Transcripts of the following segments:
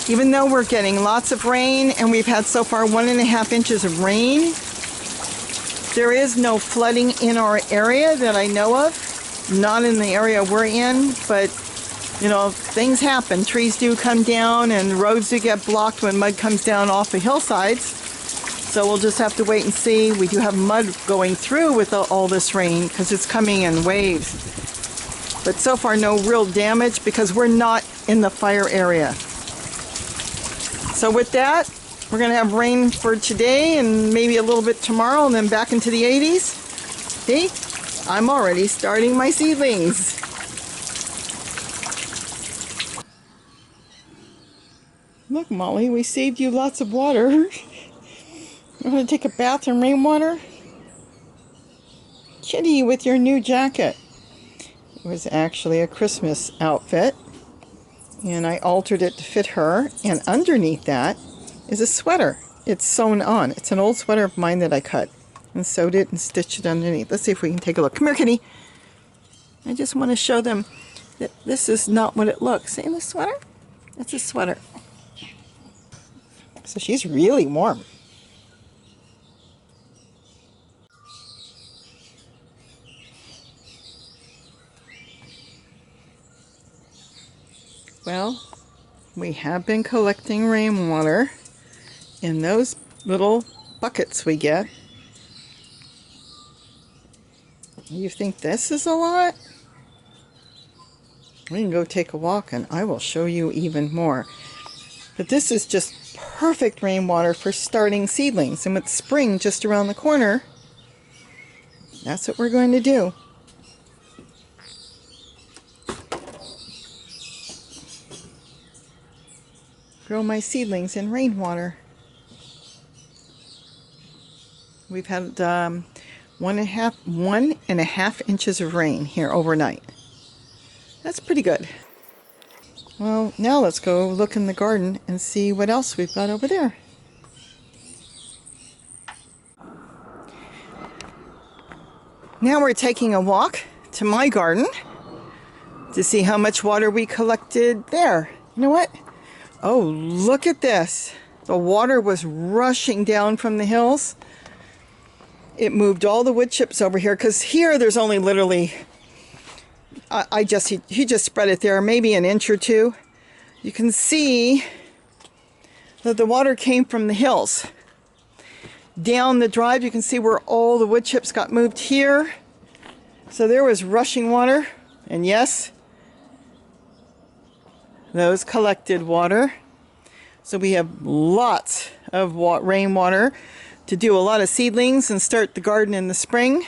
Even though we're getting lots of rain, and we've had so far 1.5 inches of rain, there is no flooding in our area that I know of. Not in the area we're in, but you know, things happen. Trees do come down and roads do get blocked when mud comes down off the hillsides. So we'll just have to wait and see. We do have mud going through with all this rain because it's coming in waves. But so far no real damage because we're not in the fire area. So with that, we're going to have rain for today and maybe a little bit tomorrow and then back into the 80s. See, I'm already starting my seedlings. Look, Molly, we saved you lots of water. You want to take a bath in rainwater? Kitty with your new jacket. It was actually a Christmas outfit, and I altered it to fit her, and underneath that is a sweater. It's sewn on. It's an old sweater of mine that I cut and sewed it and stitched it underneath. Let's see if we can take a look. Come here, Kitty. I just want to show them that this is not what it looks. See the sweater? It's a sweater. So she's really warm. Well, we have been collecting rainwater in those little buckets we get. You think this is a lot? We can go take a walk and I will show you even more. But this is just perfect rainwater for starting seedlings. And with spring just around the corner, that's what we're going to do. Grow my seedlings in rainwater. We've had 1.5 inches of rain here overnight. That's pretty good. Well, now let's go look in the garden and see what else we've got over there. Now we're taking a walk to my garden to see how much water we collected there. You know what? Oh, look at this. The water was rushing down from the hills. It moved all the wood chips over here because here there's only literally, he just spread it there, maybe an inch or two. You can see that the water came from the hills. Down the drive, you can see where all the wood chips got moved here. So there was rushing water, and yes, those collected water. So we have lots of rainwater to do a lot of seedlings and start the garden in the spring.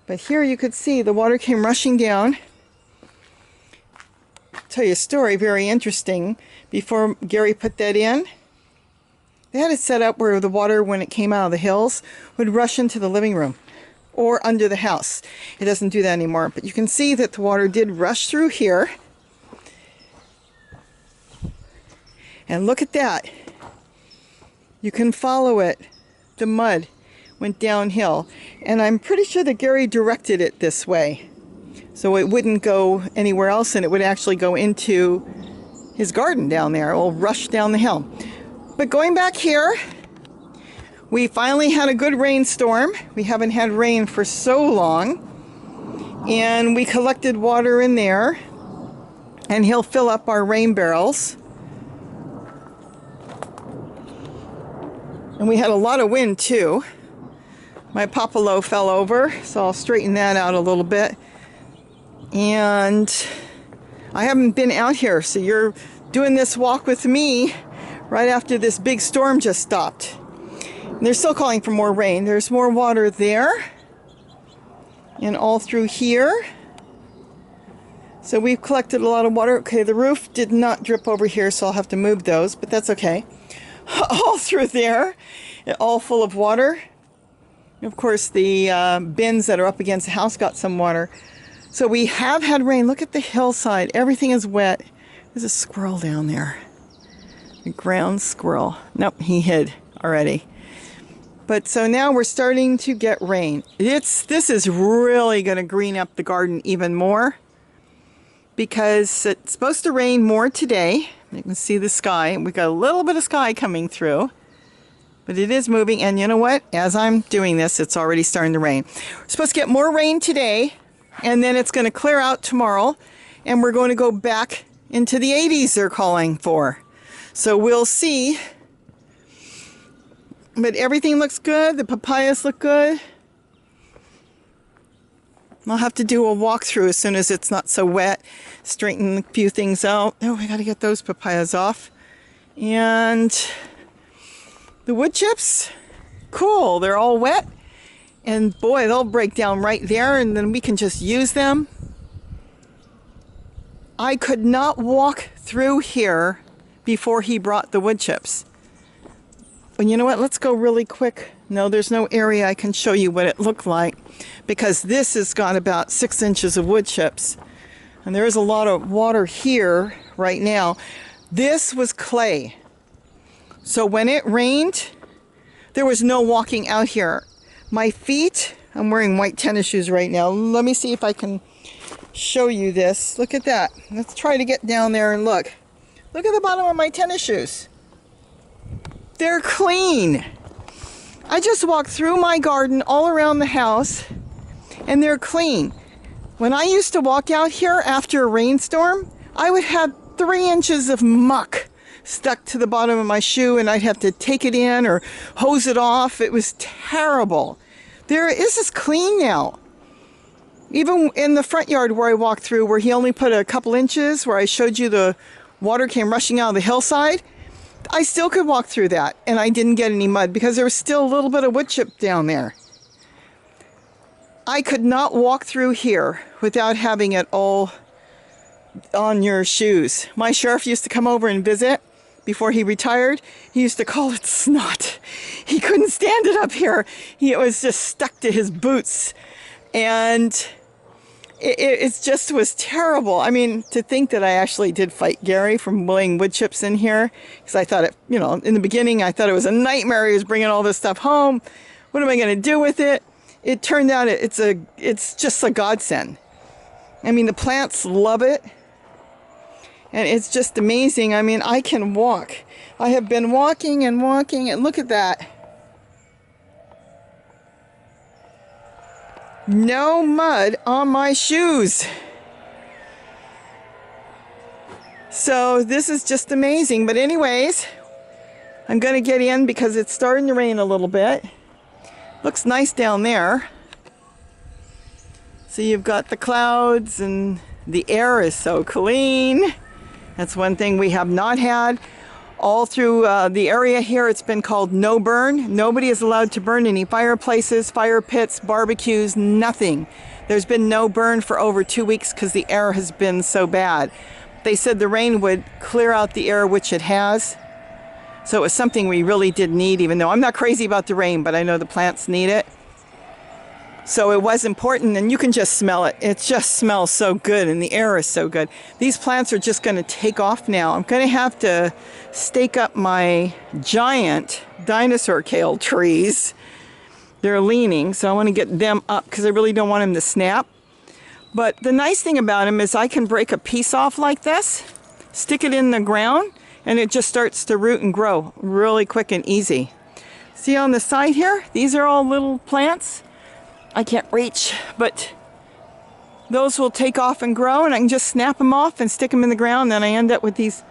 But here you could see the water came rushing down. I'll tell you a story, very interesting. Before Gary put that in, they had it set up where the water, when it came out of the hills, would rush into the living room or under the house. It doesn't do that anymore, but you can see that the water did rush through here. And look at that. You can follow it. The mud went downhill. And I'm pretty sure that Gary directed it this way, so it wouldn't go anywhere else and it would actually go into his garden down there. It will rush down the hill. But going back here, we finally had a good rainstorm. We haven't had rain for so long. And we collected water in there. And he'll fill up our rain barrels. And we had a lot of wind too. My popolo fell over, so I'll straighten that out a little bit. And I haven't been out here, so you're doing this walk with me right after this big storm just stopped. And they're still calling for more rain. There's more water there and all through here. So we've collected a lot of water. Okay, the roof did not drip over here, so I'll have to move those, but that's okay. All through there, all full of water. Of course, the bins that are up against the house got some water. So we have had rain. Look at the hillside. Everything is wet. There's a squirrel down there. A ground squirrel. Nope, he hid already. But so now we're starting to get rain. This is really going to green up the garden even more. because it's supposed to rain more today. You can see the sky. We got a little bit of sky coming through, but it is moving. And you know what? As I'm doing this, it's already starting to rain. We're supposed to get more rain today, and then it's going to clear out tomorrow, and we're going to go back into the 80s they're calling for. So we'll see. But everything looks good. The papayas look good. I'll have to do a walkthrough as soon as it's not so wet. Straighten a few things out. Oh, I got to get those papayas off. And the wood chips, cool. They're all wet. And boy, they'll break down right there, and then we can just use them. I could not walk through here before he brought the wood chips. But you know what? Let's go really quick. No, there's no area I can show you what it looked like, because this has got about 6 inches of wood chips. And there is a lot of water here right now. This was clay. So when it rained, there was no walking out here. My feet, I'm wearing white tennis shoes right now. Let me see if I can show you this. Look at that. Let's try to get down there and look. Look at the bottom of my tennis shoes. They're clean. I just walked through my garden all around the house, and they're clean. When I used to walk out here after a rainstorm, I would have 3 inches of muck stuck to the bottom of my shoe, and I'd have to take it in or hose it off. It was terrible. This is clean now. Even in the front yard where I walked through, where he only put a couple inches, where I showed you the water came rushing out of the hillside, I still could walk through that, and I didn't get any mud because there was still a little bit of wood chip down there. I could not walk through here without having it all on your shoes. My sheriff used to come over and visit before he retired. He used to call it snot. He couldn't stand it up here. It was just stuck to his boots. And it just was terrible. I mean, to think that I actually did fight Gary from weighing wood chips in here, because I thought it, you know, in the beginning I thought it was a nightmare. He was bringing all this stuff home. What am I going to do with it? It turned out it's just a godsend. I mean, the plants love it, and it's just amazing. I mean, I can walk. I have been walking and walking, and look at that. No mud on my shoes. So this is just amazing. But anyways, I'm going to get in because it's starting to rain a little bit. Looks nice down there. So you've got the clouds, and the air is so clean. That's one thing we have not had. All through the area here, it's been called no burn. Nobody is allowed to burn any fireplaces, fire pits, barbecues, nothing. There's been no burn for over 2 weeks because the air has been so bad. They said the rain would clear out the air, which it has. So it was something we really did need, even though I'm not crazy about the rain, but I know the plants need it. So it was important, and you can just smell it. It just smells so good, and the air is so good. These plants are just going to take off now. I'm going to have to stake up my giant dinosaur kale trees. They're leaning, so I want to get them up because I really don't want them to snap. But the nice thing about them is I can break a piece off like this, stick it in the ground, and it just starts to root and grow really quick and easy. See on the side here? These are all little plants. I can't reach, but those will take off and grow, and I can just snap them off and stick them in the ground. Then I end up with these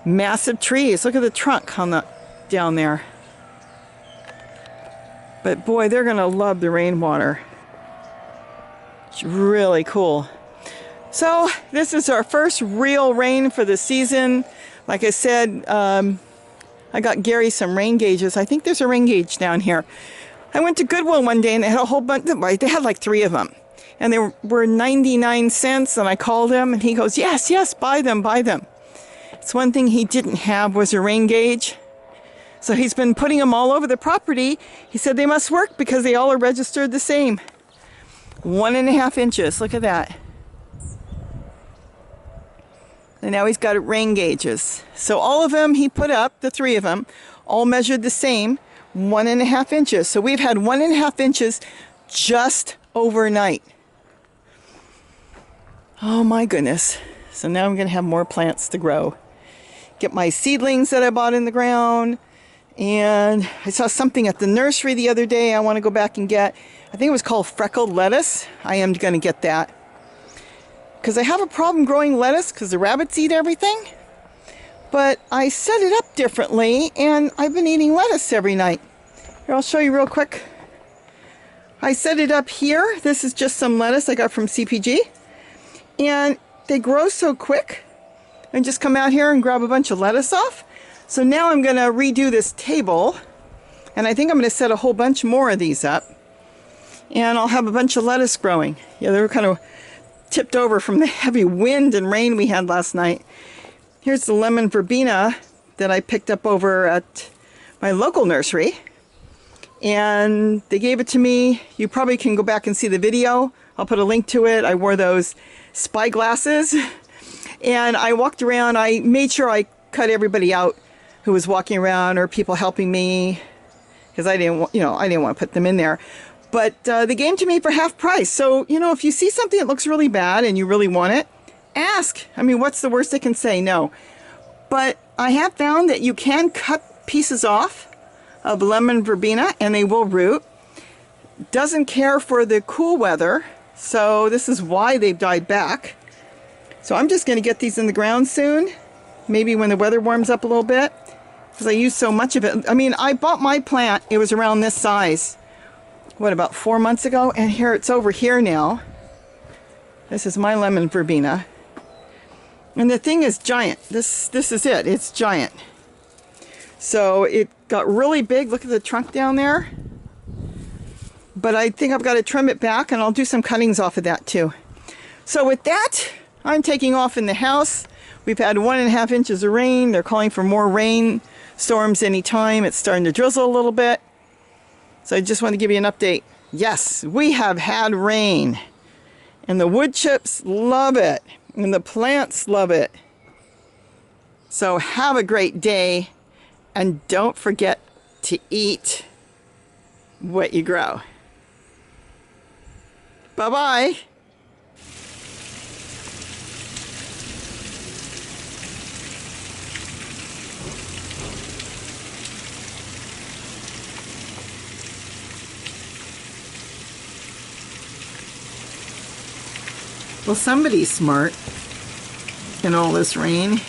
massive trees. Look at the trunk on the down there. But boy, they're gonna love the rainwater. It's really cool. So this is our first real rain for the season. Like I said, I got Gary some rain gauges. I think there's a rain gauge down here. I went to Goodwill one day, and they had a whole bunch. They had like 3 of them, and they were 99 cents. And I called him, and he goes, "Yes, yes, buy them, buy them." It's one thing he didn't have was a rain gauge, so he's been putting them all over the property. He said they must work because they all are registered the same. 1.5 inches. Look at that. And now he's got rain gauges. So all of them he put up, the 3 of them, all measured the same. 1.5 inches. So we've had 1.5 inches just overnight. Oh my goodness. So now I'm going to have more plants to grow. Get my seedlings that I bought in the ground. And I saw something at the nursery the other day I want to go back and get. I think it was called freckled lettuce. I am going to get that. Because I have a problem growing lettuce because the rabbits eat everything. But I set it up differently and I've been eating lettuce every night. Here, I'll show you real quick. I set it up here. This is just some lettuce I got from CPG. And they grow so quick. And just come out here and grab a bunch of lettuce off. So now I'm going to redo this table. And I think I'm going to set a whole bunch more of these up. And I'll have a bunch of lettuce growing. Yeah, they were kind of tipped over from the heavy wind and rain we had last night. Here's the lemon verbena that I picked up over at my local nursery. And they gave it to me. You probably can go back and see the video. I'll put a link to it. I wore those spy glasses. And I walked around. I made sure I cut everybody out who was walking around or people helping me. Because I didn't want to put them in there. But they gave them to me for half price. So, if you see something that looks really bad and you really want it, ask. I mean, what's the worst they can say? No. But I have found that you can cut pieces off of lemon verbena and they will root. Doesn't care for the cool weather, so this is why they've died back. So I'm just going to get these in the ground soon, maybe when the weather warms up a little bit, because I use so much of it. I mean, I bought my plant, it was around this size, about 4 months ago, and here it's over here now. This is my lemon verbena. And the thing is giant. This is it. It's giant. So it got really big. Look at the trunk down there. But I think I've got to trim it back and I'll do some cuttings off of that too. So with that, I'm taking off in the house. We've had 1.5 inches of rain. They're calling for more rain storms anytime. It's starting to drizzle a little bit. So I just want to give you an update. Yes, we have had rain. And the wood chips love it. And the plants love it. So have a great day. And don't forget to eat what you grow. Bye-bye. Well, somebody's smart in all this rain.